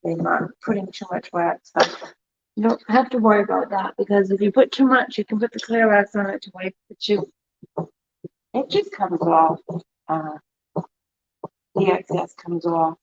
I'm not putting too much wax on. You don't have to worry about that because if you put too much, you can put the clear wax on it to wipe the tube. It just comes off. Uh, the excess comes off.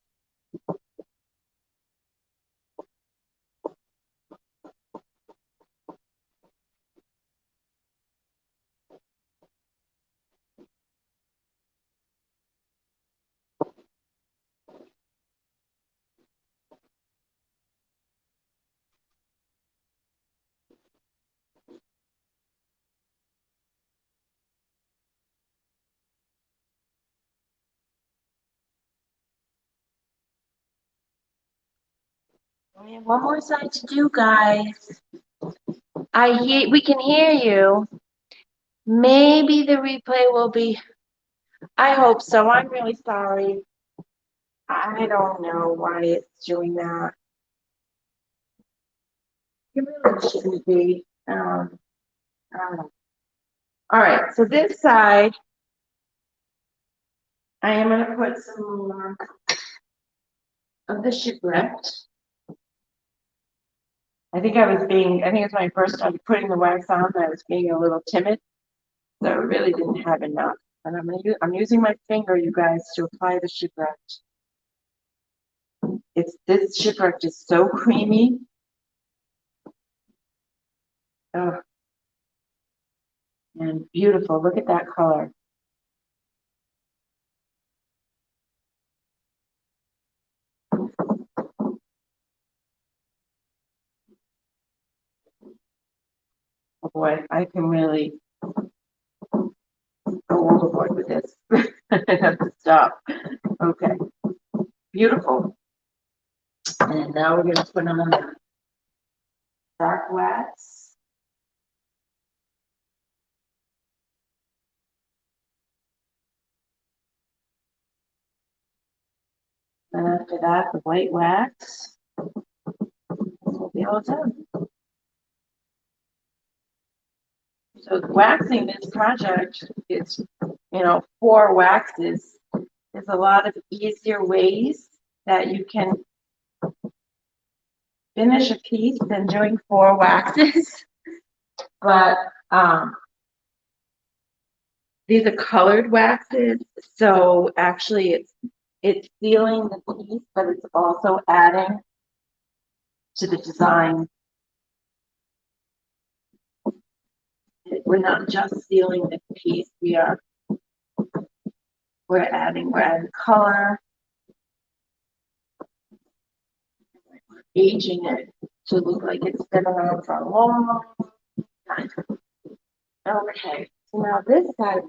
We have one more side to do, guys. We can hear you. Maybe the replay will be. I hope so. I'm really sorry. I don't know why it's doing that. It really shouldn't be. I don't know. All right, so this side, I am going to put some more of the shipwrecked. I think it's when I first started putting the wax on that I was being a little timid. So I really didn't have enough. And I'm using my finger, you guys, to apply the shipwrecked. This shipwrecked is so creamy. Oh, and beautiful. Look at that color. Oh boy, I can really go overboard with this. I have to stop. Okay, beautiful. And now we're going to put on the dark wax. And after that, the white wax. We'll be all done. So waxing this project is, 4 waxes. There's a lot of easier ways that you can finish a piece than doing 4 waxes. but these are colored waxes, so actually it's sealing the piece, but it's also adding to the design. We're not just sealing the piece, we're adding color, aging it to look like it's been around for a long time. Okay, so now this side,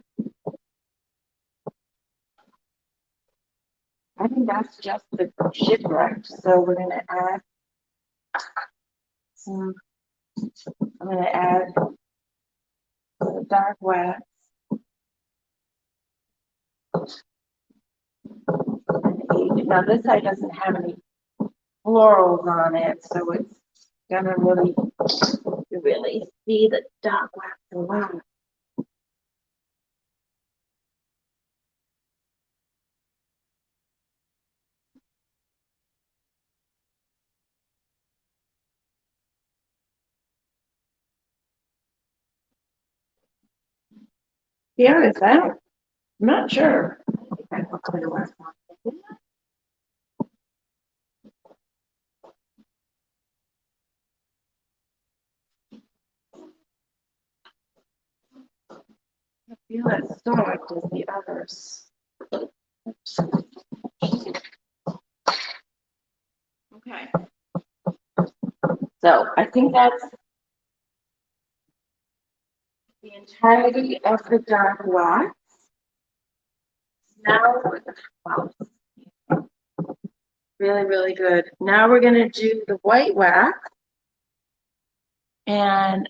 I think that's just the shipwreck. So we're gonna add some, I'm gonna add the dark wax. Now this side doesn't have any florals on it, so it's gonna really see the dark wax a lot. Here is that? I'm not sure. I think I put clear wax on it. I feel as soft as the others. Oops. Okay. So I think that's the entirety of the dark wax. Now, wow, really, really good. Now we're gonna do the white wax. And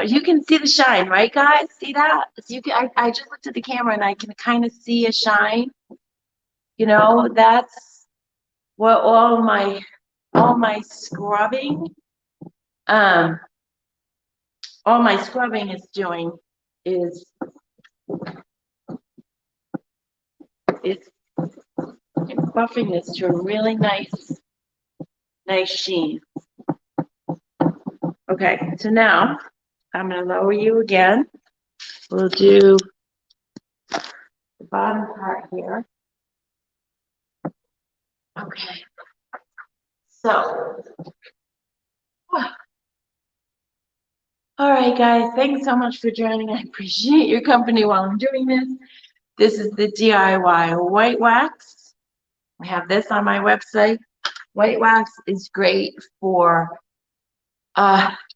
you can see the shine, right, guys? See that? So you can. I just looked at the camera and I can kind of see a shine. You know, that's what all my scrubbing, um, all my scrubbing is doing is it's buffing this to a really nice sheen. Okay, so now I'm gonna lower you again. We'll do the bottom part here. Okay. So, all right, guys, thanks so much for joining. I appreciate your company while I'm doing this. This is the DIY white wax. I have this on my website. White wax is great for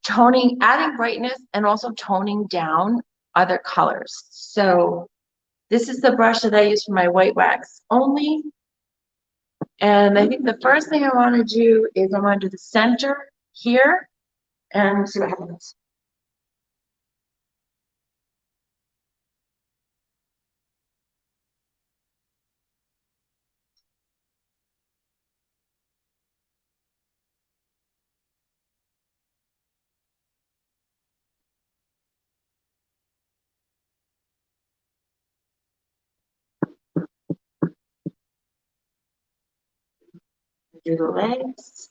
toning, adding brightness, and also toning down other colors. So this is the brush that I use for my white wax only. And I think the first thing I want to do is I want to do the center here and see what happens. Do the legs.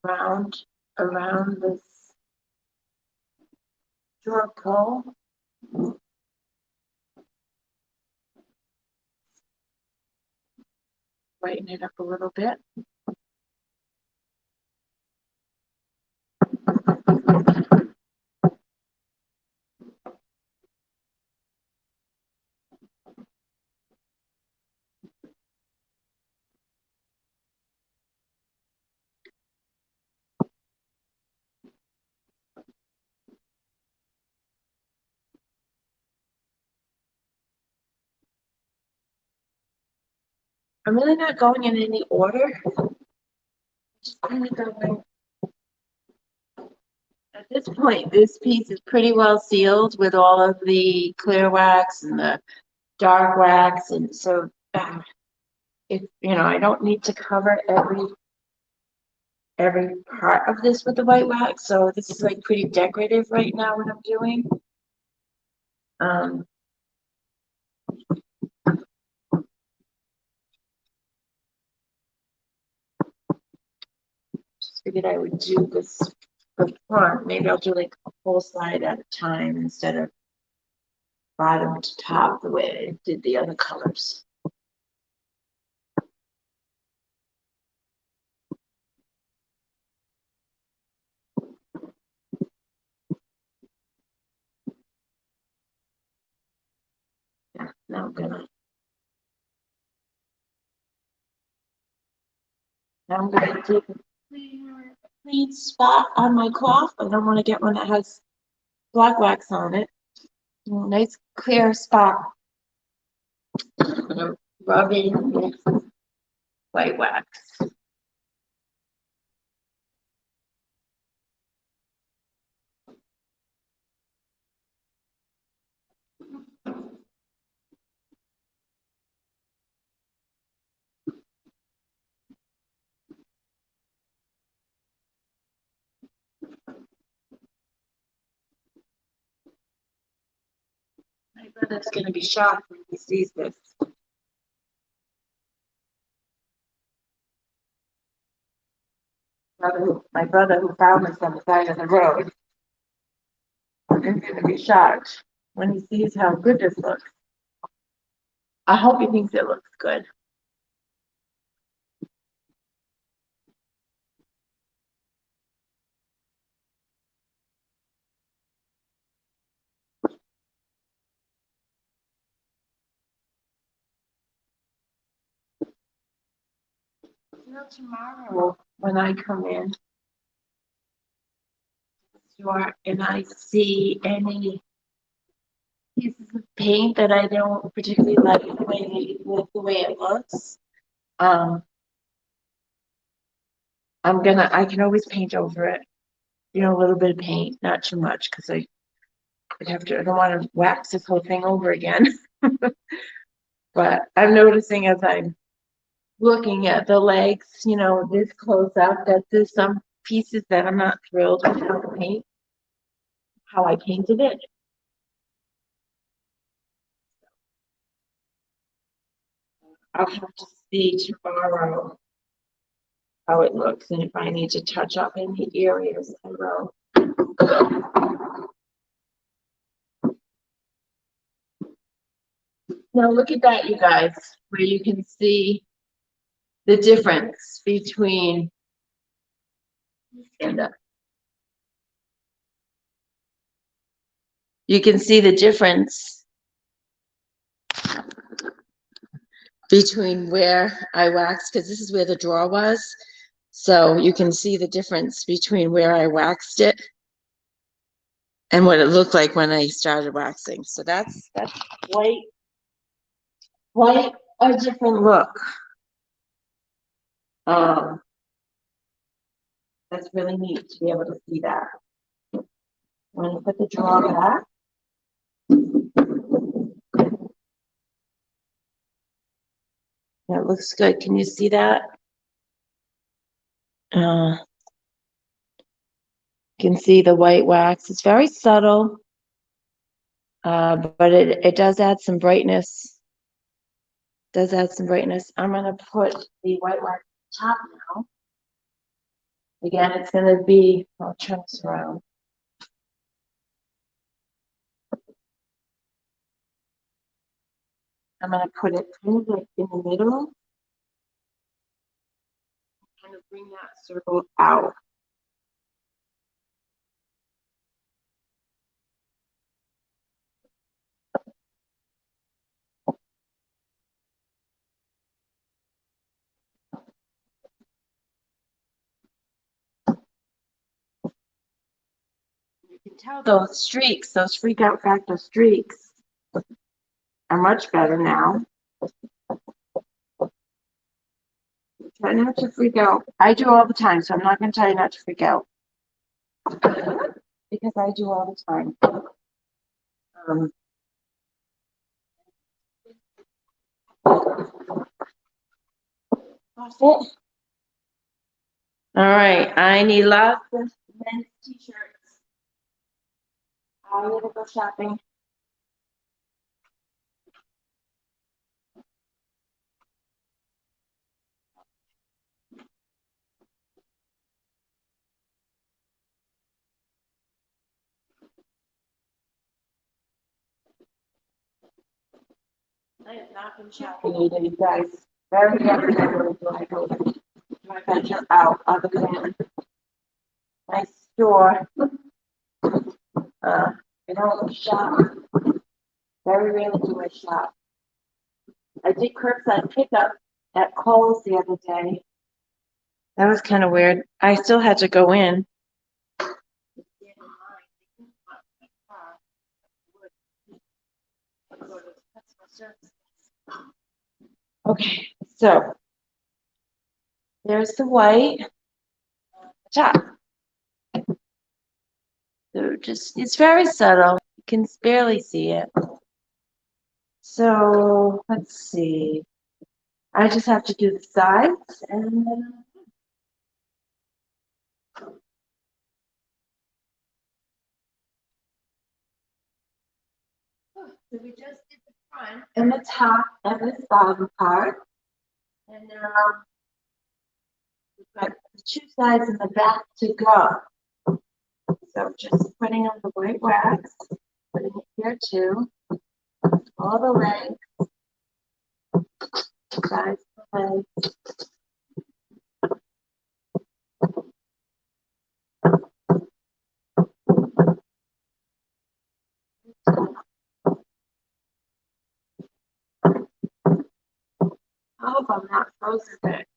Around this circle. Brighten it up a little bit. I'm really not going in any order. Just kind of going. At this point, this piece is pretty well sealed with all of the clear wax and the dark wax, and so if I don't need to cover every every part of this with the white wax, so this is like pretty decorative right now what I'm doing. Just figured I would do this for front. Maybe I'll do like a whole slide at a time instead of bottom to top the way I did the other colors. Yeah, now I'm gonna take a clean spot on my cloth. I don't want to get one that has black wax on it. Nice clear spot. I'm gonna rub in with white wax. My brother's gonna be shocked when he sees this. My brother who found this on the side of the road is gonna be shocked when he sees how good this looks. I hope he thinks it looks good. Tomorrow when I come in store and I see any pieces of paint that I don't particularly like the way it looks, I can always paint over it. You know, a little bit of paint, not too much, because I don't want to wax this whole thing over again. But I'm noticing as I'm looking at the legs, you know, this close up, that there's some pieces that I'm not thrilled with how I painted it. I'll have to see tomorrow how it looks, and if I need to touch up any areas, I will. Now look at that, you guys, where you can see the difference between, and you can see the difference between where I waxed, because this is where the drawer was. So you can see the difference between where I waxed it and what it looked like when I started waxing. So that's quite a different look. That's really neat to be able to see that. I'm going to put the drawer back. That looks good. Can you see that? You can see the white wax. It's very subtle, but it does add some brightness. Does add some brightness. I'm going to put the white wax on top now. Again, it's going to be, I'll turn this around. I'm going to put it kind of like in the middle. Kind of bring that circle out. You can tell those streaks, those freak out factor streaks are much better now. Try not to freak out. I do all the time, so I'm not going to tell you not to freak out. Because I do all the time. Off it. All right, I need lots of men's t-shirts. I'm gonna go shopping. I have not been shopping either, you guys. Very rarely do I go to my venture out other than my store. I don't shop. Very rarely do I shop. I did curbside pickup at Kohl's the other day. That was kind of weird. I still had to go in. Okay, so there's the white top. So just, it's very subtle. You can barely see it. So let's see. I just have to do the sides and then. So we just did the front and the top and this bottom part. And now we've got the two sides and the back to go. So just putting on the white wax, putting it here too. All the legs, sides of the legs. I hope I'm not frozen it.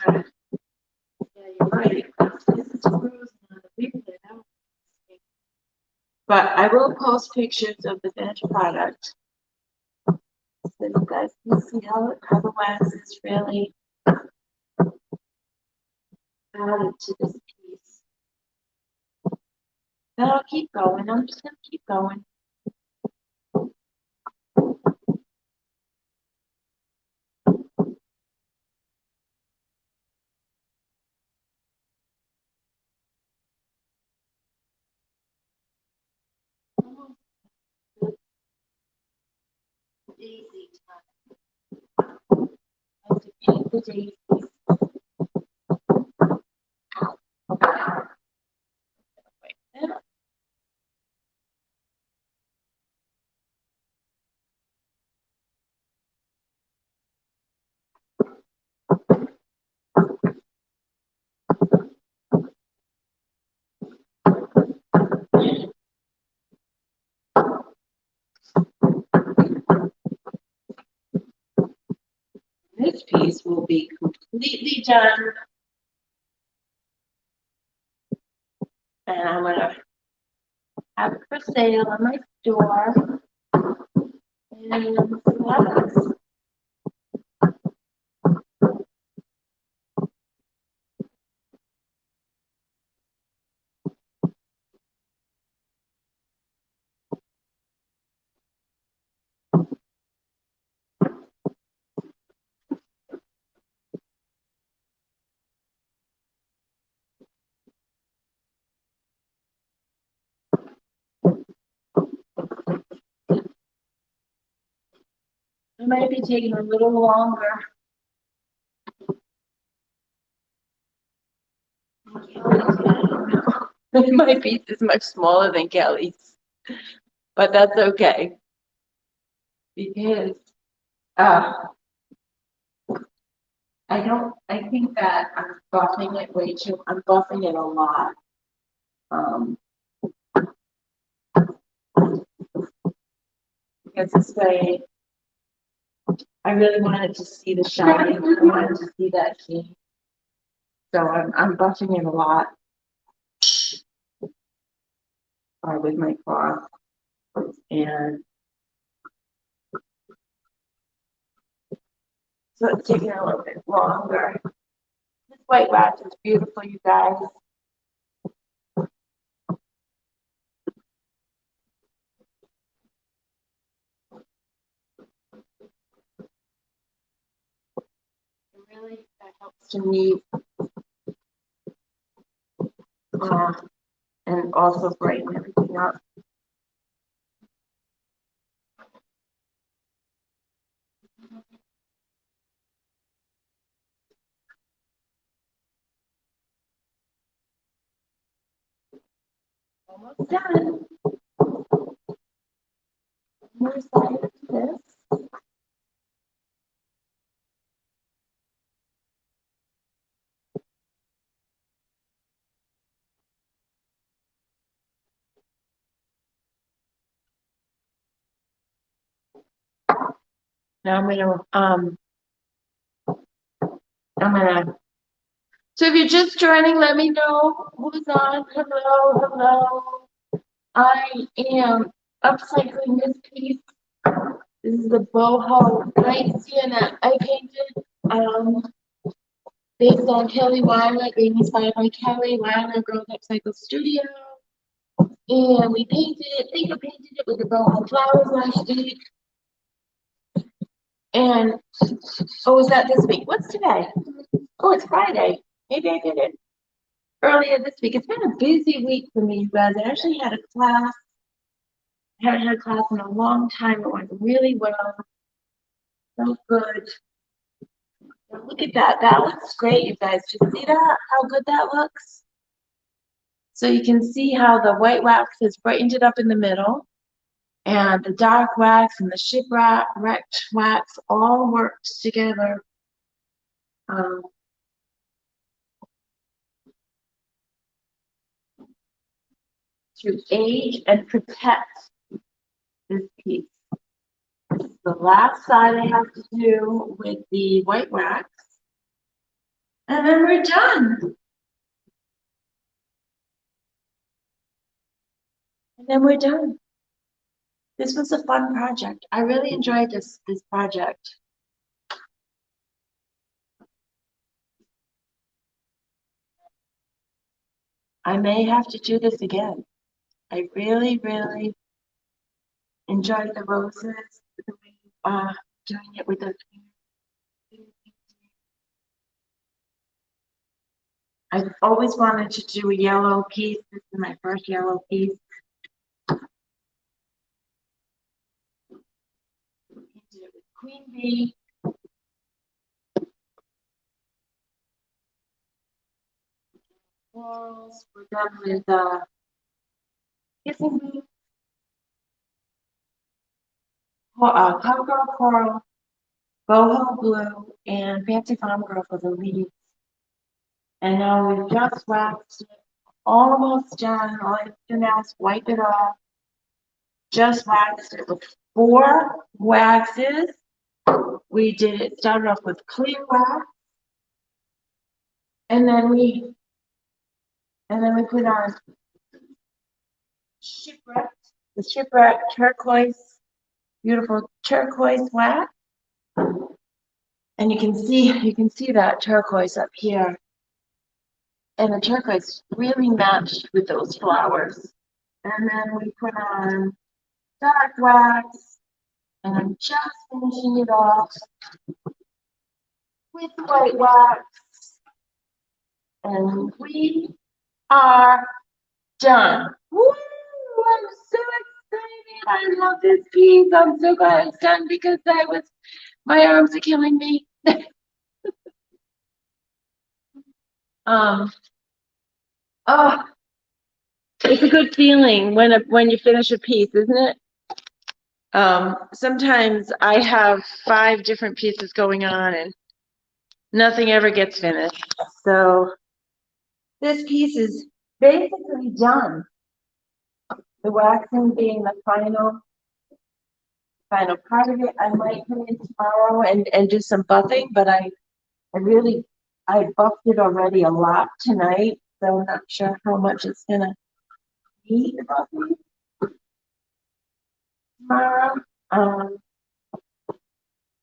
Yeah, you're right. This is frozen on the replay. But I will post pictures of the finished product so you guys can see how the wax is really added to this piece. Then I'll keep going. I'm just gonna keep going. Daisy time. I have to paint the daisies. This piece will be completely done. And I'm gonna have it for sale on my store. And that's it might be taking a little longer. My piece is much smaller than Kelly's, but that's okay because uh, I think that I'm buffing it way too. I'm buffing it a lot. Because this way, I really wanted to see the shine. I wanted to see that sheen. So I'm buffing it a lot with my cloth. And so it's taking a little bit longer. This white wax is beautiful, you guys. It really helps to meet also brighten everything up. Almost done. More side of this. Now so if you're just joining, let me know who's on. Hello, hello. I am upcycling this piece. This is the boho light sienna I painted, based on Kelly Weiler, being inspired by Kelly Weiler Girls Upcycle Studio. And we painted it, Tinker painted it with the boho flowers last week. And, oh, was that this week? What's today? Oh, it's Friday. Maybe I did it earlier this week. It's been a busy week for me, you guys. I actually had a class. I haven't had a class in a long time. It went really well. So good. Look at that. That looks great, you guys. Do you see that? How good that looks? So you can see how the white wax has brightened it up in the middle. And the dark wax and the shipwrecked wax all worked together. To age and protect this piece. The last side I have to do with the white wax. And then we're done. And then we're done. This was a fun project. I really enjoyed this project. I may have to do this again. I really, really enjoyed the roses, doing it with the. I've always wanted to do a yellow piece. This is my first yellow piece. Painted it with Queen Bee. Corals. We're done with Kissing Booth. Cowgirl Coral, Boho Blue, and Fancy Farm Girl for the leaves. And now we've just waxed it. Almost done. All I have to do now is wipe it off. Just waxed it with 4 waxes. We did it, started off with clear wax. And then we put on the shipwreck turquoise, beautiful turquoise wax. And you can see that turquoise up here. And the turquoise really matched with those flowers. And then we put on dark wax, and I'm just finishing it off with white wax. And we are done. Woo! I'm so excited. I love this piece. I'm so glad it's done because my arms are killing me. Oh, it's a good feeling when you finish a piece, isn't it? Sometimes I have 5 different pieces going on and nothing ever gets finished. So this piece is basically done. The waxing being the final part of it. I might come in tomorrow and do some buffing, but I buffed it already a lot tonight, so I'm not sure how much it's gonna need the buffing tomorrow.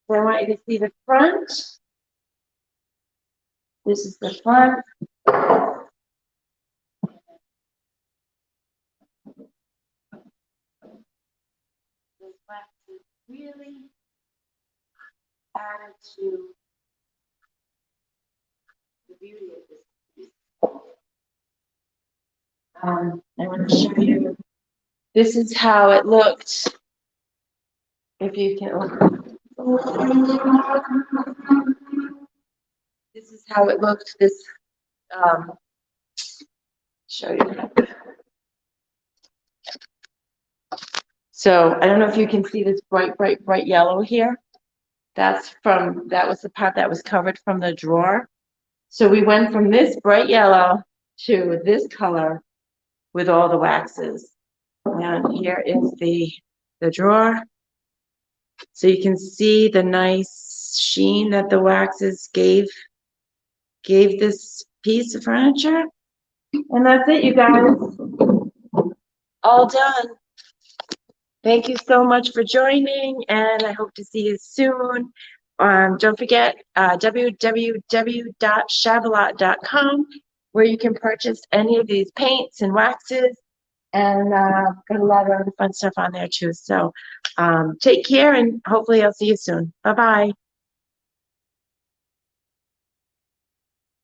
So I want you to see the front. This is the front. This wax is really added to the beauty of this piece. I want to show you, this is how it looked. If you can, this is how it looked, this, show you. So I don't know if you can see this bright yellow here. That was the part that was covered from the drawer. So we went from this bright yellow to this color with all the waxes. And here is the drawer. So you can see the nice sheen that the waxes gave this piece of furniture. And that's it, you guys. All done. Thank you so much for joining, and I hope to see you soon. Don't forget www.shabalot.com, where you can purchase any of these paints and waxes, and got a lot of other fun stuff on there too. So take care, and hopefully I'll see you soon. Bye-bye.